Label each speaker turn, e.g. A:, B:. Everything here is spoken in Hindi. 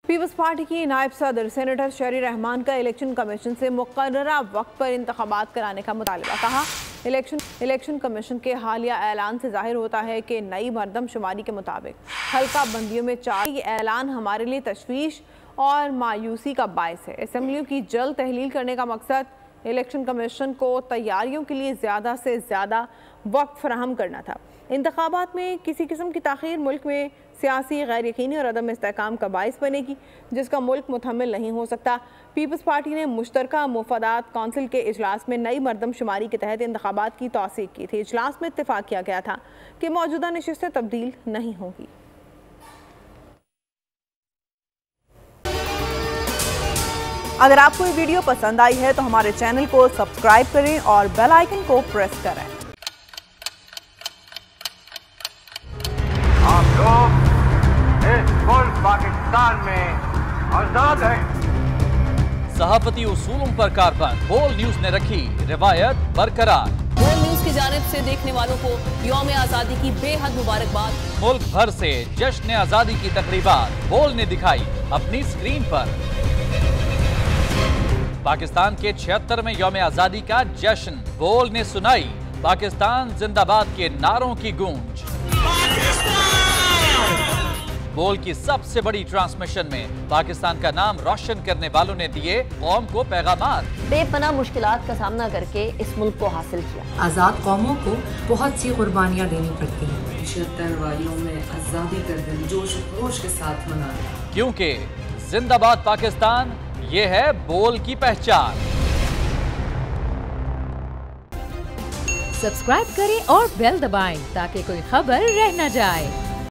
A: पीपल्स पार्टी की नायब सदर सेनेटर शरी रहमान का इलेक्शन कमीशन से मुकर्ररा वक्त पर इंतखाबात कराने का मुतालबा। कहा, इलेक्शन कमीशन के हालिया ऐलान से जाहिर होता है कि नई मरदमशुमारी के मुताबिक हल्का बंदियों में 4 ऐलान हमारे लिए तशवीश और मायूसी का बायस है। असम्बलियों की जल्द तहलील करने का मकसद इलेक्शन कमीशन को तैयारियों के लिए ज़्यादा से ज़्यादा वक्त फराहम करना था। इंतखाबात में किसी किस्म की ताख़ीर मुल्क में सियासी गैर यकीनी और अदम इस्तेहकाम का बायस बनेगी, जिसका मुल्क मुतहम्मिल नहीं हो सकता। पीपल्स पार्टी ने मुश्तरका मुफादात कौंसिल के इजलास में नई मरदमशुमारी के तहत इंतखाबात की तौसीक की थी। इजलास में इत्तेफाक किया गया था कि मौजूदा नशिस्तें तब्दील नहीं होंगी। अगर आपको ये वीडियो पसंद आई है तो हमारे चैनल को सब्सक्राइब करें और बेल आइकन को प्रेस करें।
B: आप लोग इस मुल्क पाकिस्तान में आजाद हैं।
C: सहाफती उसूलों पर कारबंद बोल न्यूज ने रखी रिवायत बरकरार।
D: बोल न्यूज की जानिब से देखने वालों को यौम आजादी की बेहद मुबारकबाद।
C: मुल्क भर से जश्न आजादी की तकरीबात बोल ने दिखाई अपनी स्क्रीन पर। पाकिस्तान के 76वें यौम आजादी का जश्न बोल ने सुनाई पाकिस्तान जिंदाबाद के नारों की गूंज। बोल की सबसे बड़ी ट्रांसमिशन में पाकिस्तान का नाम रोशन करने वालों ने दिए कौम को पैगामात।
D: बेपनाह मुश्किलात का सामना करके इस मुल्क को हासिल किया।
E: आज़ाद कौमों को बहुत सी कुर्बानियाँ देनी पड़ती हैं।
F: 76 वालियों में आज़ादी का दिन जोश खरोश के साथ मना रहे हैं,
C: क्योंकि जिंदाबाद पाकिस्तान ये है बोल की पहचान।
G: सब्सक्राइब करें और बेल दबाएं ताकि कोई खबर रह न जाए।